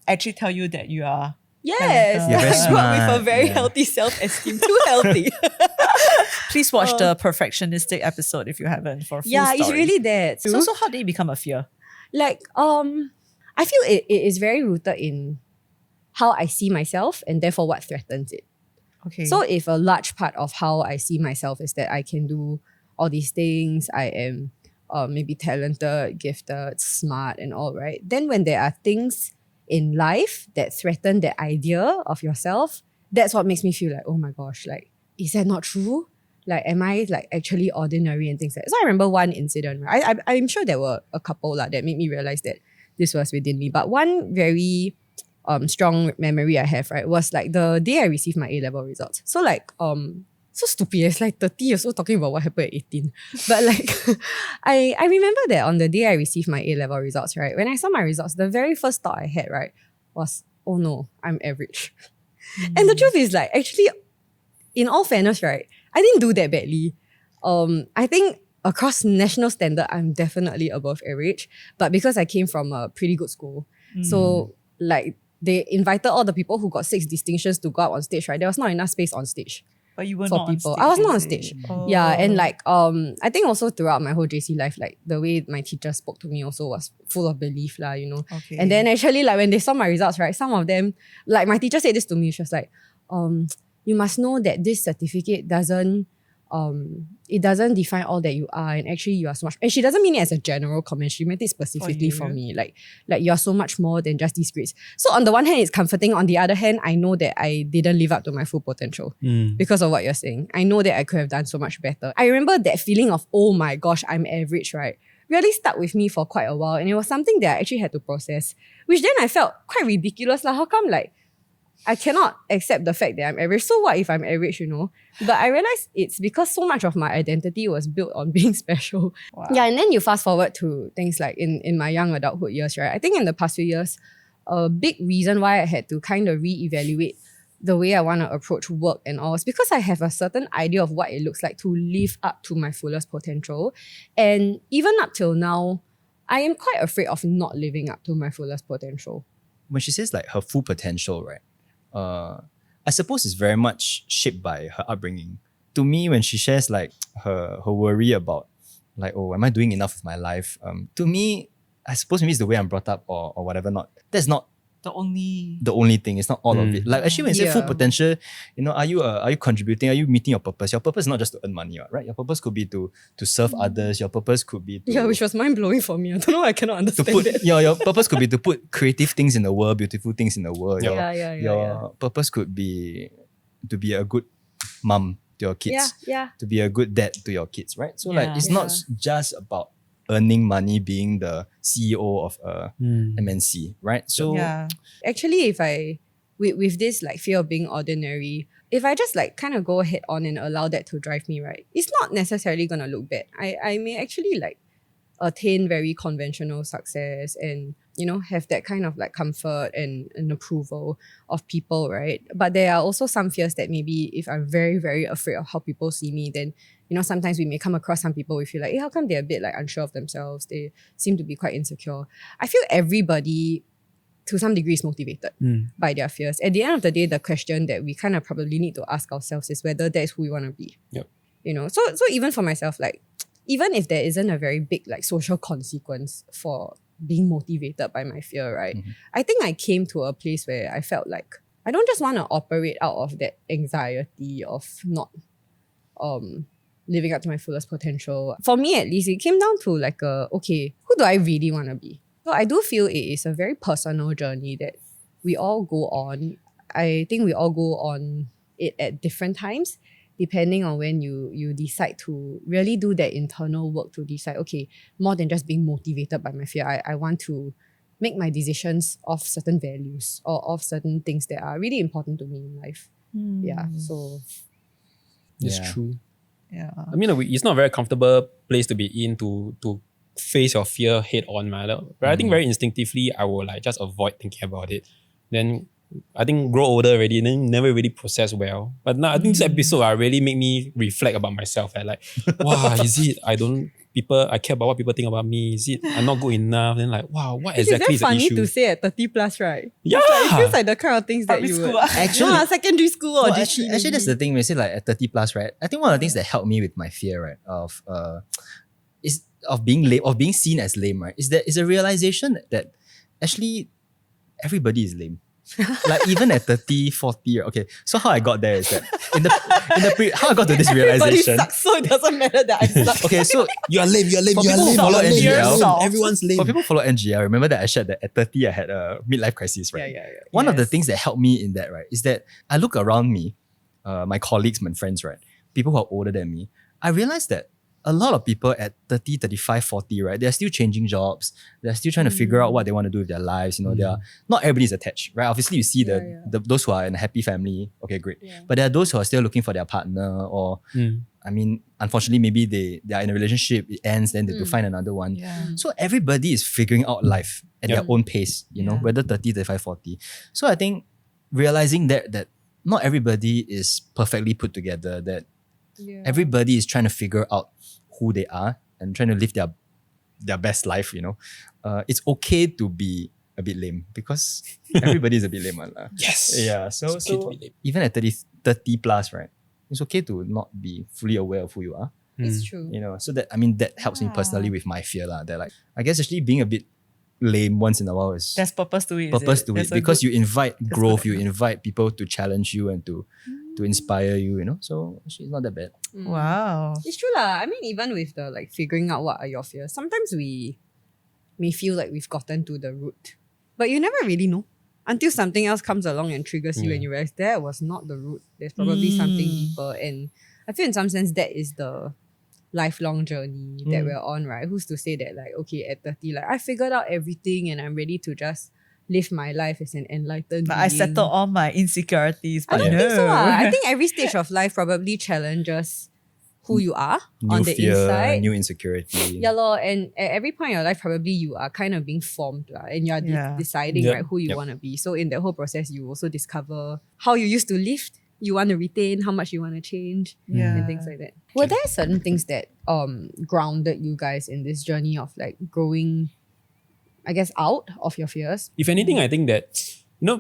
Speaker 1: actually tell you that you are
Speaker 2: Yes,
Speaker 1: You're
Speaker 3: very
Speaker 2: I grew up with a
Speaker 3: smart,
Speaker 2: very
Speaker 3: yeah.
Speaker 2: healthy self-esteem, too healthy.
Speaker 1: Please watch the perfectionistic episode if you haven't for a full
Speaker 2: Yeah, it's
Speaker 1: story.
Speaker 2: really that.
Speaker 1: So how did it become a fear?
Speaker 2: Like, I feel it is very rooted in how I see myself and therefore what threatens it.
Speaker 1: Okay.
Speaker 2: So if a large part of how I see myself is that I can do all these things, I am maybe talented, gifted, smart and all, right? Then when there are things in life that threaten that idea of yourself, that's what makes me feel like, oh my gosh, like, is that not true? Like, am I like actually ordinary and things like that? So I remember one incident, right? I'm sure there were a couple that made me realize that this was within me. But one very strong memory I have, right, was like the day I received my A-level results. So like, so stupid. It's like 30 years old talking about what happened at 18. But like, I remember that on the day I received my A-level results, right, when I saw my results, the very first thought I had, right, was, oh no, I'm average. And the truth is like, actually, in all fairness, right, I didn't do that badly. I think across national standard, I'm definitely above average. But because I came from a pretty good school, so like they invited all the people who got 6 distinctions to go out on stage, right? There was not enough space on stage
Speaker 1: but you were
Speaker 2: for
Speaker 1: not
Speaker 2: people.
Speaker 1: on stage.
Speaker 2: I was not on
Speaker 1: is it?
Speaker 2: stage.
Speaker 1: Oh.
Speaker 2: Yeah, and like I think also throughout my whole JC life, like the way my teacher spoke to me also was full of belief, lah, you know.
Speaker 1: Okay.
Speaker 2: And then actually, like when they saw my results, right, some of them, like my teacher said this to me, she was like, you must know that this certificate doesn't it doesn't define all that you are, and actually you are so much, and she doesn't mean it as a general comment, she meant it specifically for me, like you are so much more than just these grades. So on the one hand it's comforting, on the other hand I know that I didn't live up to my full potential because of what you're saying. I know that I could have done so much better. I remember that feeling of, oh my gosh, I'm average, right, really stuck with me for quite a while, and it was something that I actually had to process, which then I felt quite ridiculous, like how come like I cannot accept the fact that I'm average. So what if I'm average, you know? But I realized it's because so much of my identity was built on being special.
Speaker 1: Wow.
Speaker 2: Yeah, and then you fast forward to things like in my young adulthood years, right? I think in the past few years, a big reason why I had to kind of reevaluate the way I want to approach work and all is because I have a certain idea of what it looks like to live up to my fullest potential. And even up till now, I am quite afraid of not living up to my fullest potential.
Speaker 3: When she says like her full potential, right? I suppose it's very much shaped by her upbringing. To me, when she shares like her worry about like, oh, am I doing enough with my life? To me, I suppose maybe it's the way I'm brought up or whatever not. That's not
Speaker 1: the only
Speaker 3: thing. It's not all of it. Like actually when you say full
Speaker 2: Yeah.
Speaker 3: potential, you know, are you contributing? Are you meeting your purpose? Your purpose is not just to earn money, right? Your purpose could be to serve others. Your purpose could be to
Speaker 2: Yeah, which was mind-blowing for me. I don't know why I cannot
Speaker 3: to
Speaker 2: understand
Speaker 3: put
Speaker 2: it.
Speaker 3: your purpose could be to put creative things in the world, beautiful things in the world.
Speaker 2: Yeah.
Speaker 3: Your purpose could be to be a good mom to your kids,
Speaker 2: Yeah.
Speaker 3: to be a good dad to your kids, right? So like
Speaker 1: Yeah.
Speaker 3: it's not just about earning money, being the CEO of a MNC, right? So
Speaker 1: yeah.
Speaker 2: Actually, if I, with this like fear of being ordinary, if I just like kind of go head on and allow that to drive me, right, it's not necessarily gonna look bad. I may actually like attain very conventional success and have that kind of like comfort and approval of people, right? But there are also some fears that maybe if I'm very, very afraid of how people see me, then, sometimes we may come across some people we feel like, hey, how come they're a bit like unsure of themselves? They seem to be quite insecure. I feel everybody to some degree is motivated by their fears. At the end of the day, the question that we kind of probably need to ask ourselves is whether that is who we want to be.
Speaker 4: Yep.
Speaker 2: So even for myself, like, even if there isn't a very big like social consequence for being motivated by my fear, right? I think I came to a place where I felt like I don't just want to operate out of that anxiety of not living up to my fullest potential. For me, at least, it came down to like okay, who do I really want to be? So I do feel it is a very personal journey that we all go on. I think we all go on it at different times, depending on when you decide to really do that internal work to decide, okay, more than just being motivated by my fear, I want to make my decisions of certain values or of certain things that are really important to me in life. Yeah, so...
Speaker 4: It's
Speaker 3: Yeah.
Speaker 4: true.
Speaker 1: Yeah.
Speaker 4: I mean, it's not a very comfortable place to be in to face your fear head on, man. But I think very instinctively, I will like just avoid thinking about it. Then I think grow older already, then never really process well. But now I think this episode really made me reflect about myself. Like, wow, is it I care about what people think about me? Is it I'm not good enough? Then like, wow, what
Speaker 2: Which
Speaker 4: exactly
Speaker 2: is
Speaker 4: is the
Speaker 2: very funny
Speaker 4: issue?
Speaker 2: to say at 30 plus, right?
Speaker 4: Yeah.
Speaker 2: It feels like the kind of things that
Speaker 1: Primary
Speaker 2: you
Speaker 1: school,
Speaker 2: would...
Speaker 1: ah.
Speaker 2: secondary school or
Speaker 3: Well,
Speaker 2: GC
Speaker 3: actually, that's the thing. When you say like at 30 plus, right? I think one of the things that helped me with my fear, right, of being lame, of being seen as lame, right, is a realization that actually everybody is lame. Like even at 30, 40, okay. So how I got there is that how I got to this
Speaker 2: Everybody
Speaker 3: realization.
Speaker 2: sucks, so it doesn't matter that I suck.
Speaker 3: Okay, so
Speaker 4: You are lame,
Speaker 3: For people who follow NGL,
Speaker 4: Everyone's lame.
Speaker 3: for people who follow NGL, remember that I shared that at 30 I had a midlife crisis, right?
Speaker 2: Yeah.
Speaker 3: One of the
Speaker 2: Yes.
Speaker 3: things that helped me in that, right, is that I look around me, my colleagues, my friends, right, people who are older than me, I realized that a lot of people at 30, 35, 40, right, they're still changing jobs. They're still trying to figure out what they want to do with their lives. They are not everybody's attached, right? Obviously, you see those who are in a happy family, okay, great.
Speaker 2: Yeah.
Speaker 3: But there are those who are still looking for their partner, or I mean, unfortunately, maybe they are in a relationship, it ends, then they have to find another one.
Speaker 1: Yeah.
Speaker 3: So everybody is figuring out life at their own pace, whether 30, 35, 40. So I think realizing that not everybody is perfectly put together, that everybody is trying to figure out who they are and trying to live their best life, it's okay to be a bit lame because everybody is a bit lame.
Speaker 4: Yes.
Speaker 3: Yeah. So,
Speaker 4: It's okay to be lame.
Speaker 3: even at 30 plus, right, it's okay to not be fully aware of who you are.
Speaker 2: It's true.
Speaker 3: So that helps me personally with my fear. That like, I guess actually being a bit lame once in a while is
Speaker 1: There's purpose to it.
Speaker 3: purpose to it,
Speaker 1: There's a
Speaker 3: because
Speaker 1: good-
Speaker 3: you invite
Speaker 1: good
Speaker 3: growth, you
Speaker 1: idea.
Speaker 3: invite people to challenge you and to inspire you, So actually it's not that bad.
Speaker 1: Wow.
Speaker 2: It's true lah. I mean, even with the like figuring out what are your fears, sometimes we may feel like we've gotten to the root, but you never really know until something else comes along and triggers you, and you realize that was not the root. There's probably something deeper, and I feel in some sense that is the lifelong journey that we're on, right? Who's to say that like, okay, at 30, like I figured out everything and I'm ready to just live my life as an enlightened
Speaker 1: But I
Speaker 2: being.
Speaker 1: settled all my insecurities.
Speaker 2: I
Speaker 1: But
Speaker 2: don't
Speaker 1: no.
Speaker 2: think so. I think every stage of life probably challenges who you are
Speaker 3: New
Speaker 2: on the
Speaker 3: fear,
Speaker 2: inside.
Speaker 3: new insecurity.
Speaker 2: Yeah, lor. And at every point in your life, probably you are kind of being formed, and you are deciding
Speaker 4: Yep.
Speaker 2: right who you
Speaker 3: Yep.
Speaker 2: want to be. So in that whole process, you also discover how you used to live, you want to retain, how much you want to change,
Speaker 1: Yeah.
Speaker 2: and things like that. Were there certain things that grounded you guys in this journey of like growing, I guess, out of your fears?
Speaker 4: If anything, I think that,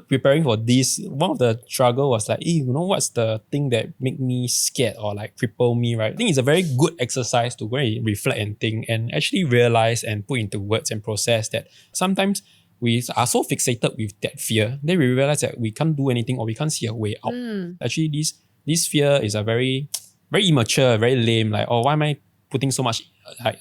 Speaker 4: preparing for this, one of the struggle was like, what's the thing that make me scared or like cripple me, right? I think it's a very good exercise to go and reflect and think and actually realize and put into words and process that sometimes we are so fixated with that fear, then we realize that we can't do anything or we can't see a way out. Actually, this fear is a very, very immature, very lame, like, why am I putting so much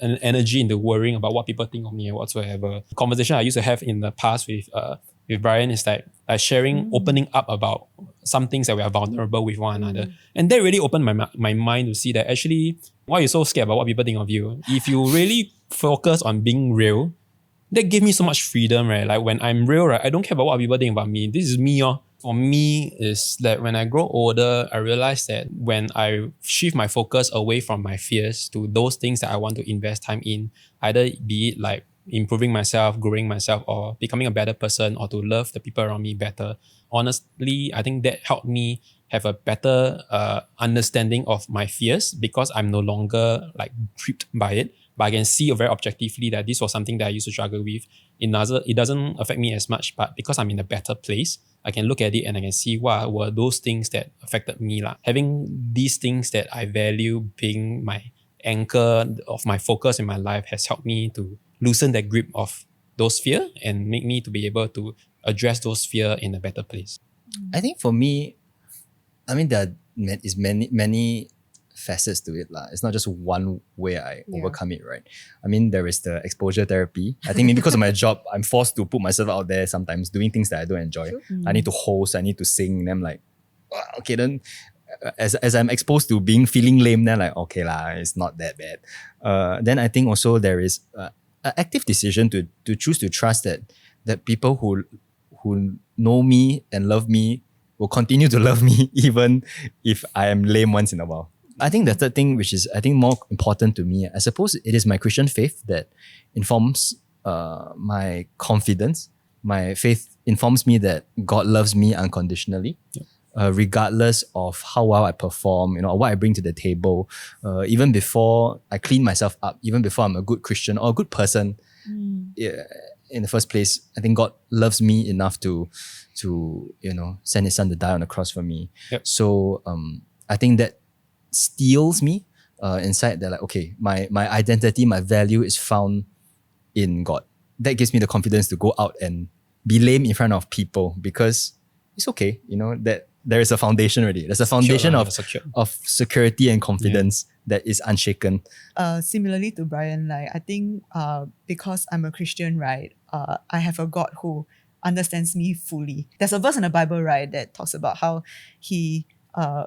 Speaker 4: energy into worrying about what people think of me or whatsoever. Conversation I used to have in the past with Brian is like sharing, opening up about some things that we are vulnerable with one another. And that really opened my mind to see that actually, why are you so scared about what people think of you? If you really focus on being real, that gave me so much freedom, right? Like when I'm real, right, I don't care about what people think about me. This is me, For me, is that when I grow older, I realize that when I shift my focus away from my fears to those things that I want to invest time in, either be it like improving myself, growing myself, or becoming a better person, or to love the people around me better. Honestly, I think that helped me have a better understanding of my fears, because I'm no longer like tripped by it, but I can see very objectively that this was something that I used to struggle with. It doesn't affect me as much, but because I'm in a better place, I can look at it and I can see what were those things that affected me. Having these things that I value being my anchor of my focus in my life has helped me to loosen that grip of those fear and make me to be able to address those fear in a better place.
Speaker 3: I think for me, I mean, there is many facets to it. It's not just one way I overcome it, right? I mean, there is the exposure therapy. I think maybe because of my job, I'm forced to put myself out there sometimes, doing things that I don't enjoy. I need to host, I need to sing, and I'm like, okay, then as I'm exposed to feeling lame, then like, okay lah, it's not that bad. Then I think also there is an active decision to choose to trust that people who know me and love me will continue to love me even if I am lame once in a while. I think the third thing, which is I think more important to me, I suppose it is my Christian faith that informs my confidence. My faith informs me that God loves me unconditionally, regardless of how well I perform, what I bring to the table. Even before I clean myself up, even before I'm a good Christian or a good person, in the first place, I think God loves me enough to send His Son to die on the cross for me.
Speaker 4: Yep.
Speaker 3: So I think that steals me inside that, like, okay, my identity, my value is found in God. That gives me the confidence to go out and be lame in front of people, because it's okay, that there is a foundation already. There's a foundation of security and confidence that is unshaken.
Speaker 1: Similarly to Brian, like I think because I'm a Christian, right, I have a God who understands me fully. There's a verse in the Bible, right, that talks about how He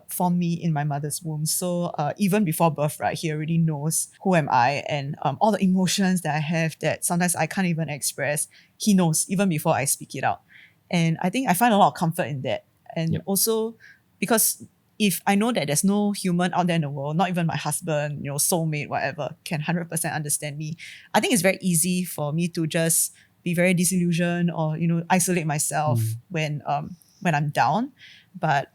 Speaker 1: formed me in my mother's womb. So even before birth, right, He already knows who am I, and all the emotions that I have that sometimes I can't even express, He knows even before I speak it out. And I think I find a lot of comfort in that. And also because if I know that there's no human out there in the world, not even my husband, soulmate, whatever, can 100% understand me, I think it's very easy for me to just be very disillusioned or, isolate myself when I'm down. But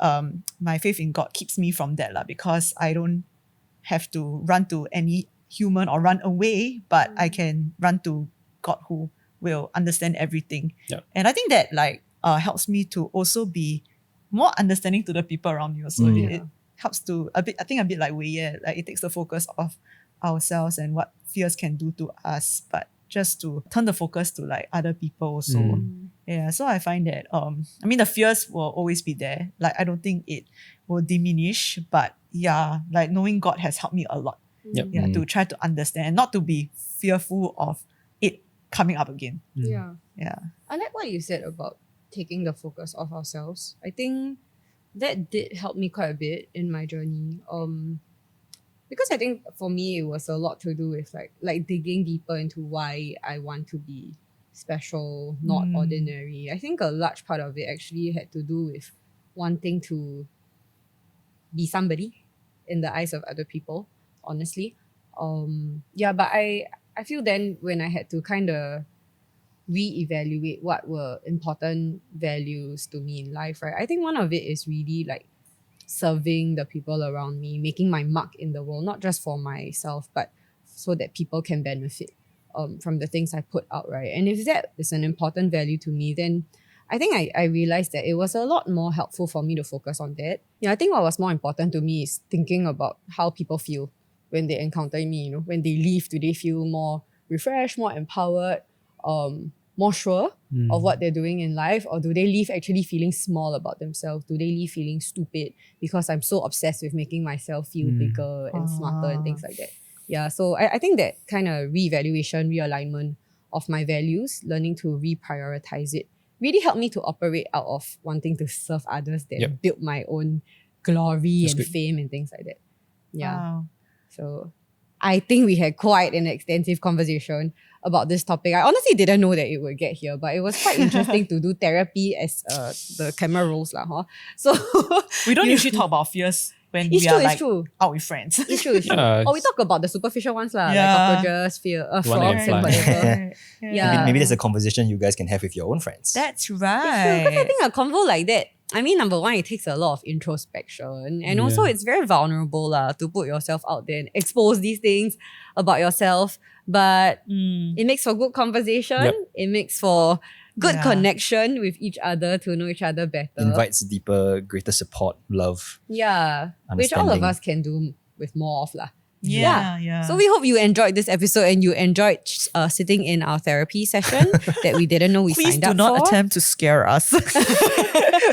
Speaker 1: my faith in God keeps me from that, because I don't have to run to any human or run away, but I can run to God who will understand everything.
Speaker 4: Yep.
Speaker 1: And I think that helps me to also be more understanding to the people around me also. It helps to a bit like Wei Yeat, like it takes the focus off ourselves and what fears can do to us, but just to turn the focus to like other people also. Yeah, so I find that the fears will always be there. Like I don't think it will diminish, but like knowing God has helped me a lot.
Speaker 4: Yep.
Speaker 1: To try to understand and not to be fearful of it coming up again.
Speaker 2: Yeah.
Speaker 1: Yeah.
Speaker 2: I like what you said about taking the focus off ourselves. I think that did help me quite a bit in my journey. Because I think for me it was a lot to do with like digging deeper into why I want to be special, not ordinary. I think a large part of it actually had to do with wanting to be somebody in the eyes of other people, honestly. But I feel then when I had to kind of reevaluate what were important values to me in life, right? I think one of it is really like serving the people around me, making my mark in the world, not just for myself, but so that people can benefit from the things I put out, right? And if that is an important value to me, then I think I realized that it was a lot more helpful for me to focus on that. I think what was more important to me is thinking about how people feel when they encounter me, when they leave, do they feel more refreshed, more empowered, more sure of what they're doing in life, or do they leave actually feeling small about themselves? Do they leave feeling stupid because I'm so obsessed with making myself feel bigger and smarter and things like that? Yeah, so I think that kind of reevaluation, realignment of my values, learning to reprioritize it, really helped me to operate out of wanting to serve others than build my own glory and fame and things like that. Yeah.
Speaker 1: Wow.
Speaker 2: So I think we had quite an extensive conversation about this topic. I honestly didn't know that it would get here, but it was quite interesting to do therapy as the camera rolls. So
Speaker 1: We don't usually talk about fears when
Speaker 2: It's
Speaker 1: we
Speaker 2: true,
Speaker 1: are
Speaker 2: it's
Speaker 1: like
Speaker 2: true.
Speaker 1: out with friends.
Speaker 2: It's true, it's true.
Speaker 4: Yeah,
Speaker 2: Or we talk about the superficial ones lah,
Speaker 1: Yeah.
Speaker 2: like cockroaches, frogs
Speaker 4: One
Speaker 2: and
Speaker 4: and fly.
Speaker 2: whatever. Yeah.
Speaker 3: Maybe that's a conversation you guys can have with your own friends.
Speaker 1: That's
Speaker 2: It's true, because I
Speaker 1: right.
Speaker 2: think a convo like that, I mean, number one, it takes a lot of introspection. And also
Speaker 4: Yeah.
Speaker 2: it's very vulnerable to put yourself out there and expose these things about yourself. But it makes for good conversation.
Speaker 4: Yep.
Speaker 2: It makes for good
Speaker 1: Yeah.
Speaker 2: connection with each other to know each other better.
Speaker 3: Invites deeper, greater support, love.
Speaker 2: Yeah. Which all of
Speaker 3: Understanding.
Speaker 2: us can do with more of lah.
Speaker 1: Yeah.
Speaker 2: So we hope you enjoyed this episode and you enjoyed sitting in our therapy session that we didn't know we
Speaker 1: Please
Speaker 2: signed
Speaker 1: do
Speaker 2: up
Speaker 1: not
Speaker 2: for.
Speaker 1: attempt to scare us.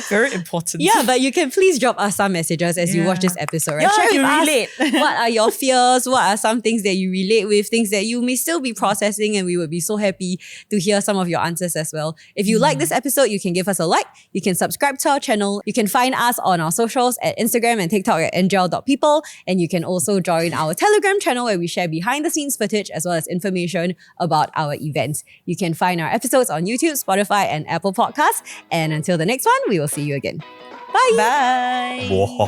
Speaker 1: Very important.
Speaker 2: Yeah, but you can please drop us some messages as you watch
Speaker 1: Yeah.
Speaker 2: this episode. Right?
Speaker 1: Yeah,
Speaker 2: Share
Speaker 1: you
Speaker 2: with us
Speaker 1: relate.
Speaker 2: what are your fears? What are some things that you relate with? Things that you may still be processing, and we would be so happy to hear some of your answers as well. If you like this episode, you can give us a like. You can subscribe to our channel. You can find us on our socials at Instagram and TikTok at ngl.people. And you can also join our Telegram channel where we share behind the scenes footage as well as information about our events. You can find our episodes on YouTube, Spotify, and Apple Podcasts. And until the next one, we will see you again. Bye.
Speaker 1: Bye.
Speaker 3: Whoa.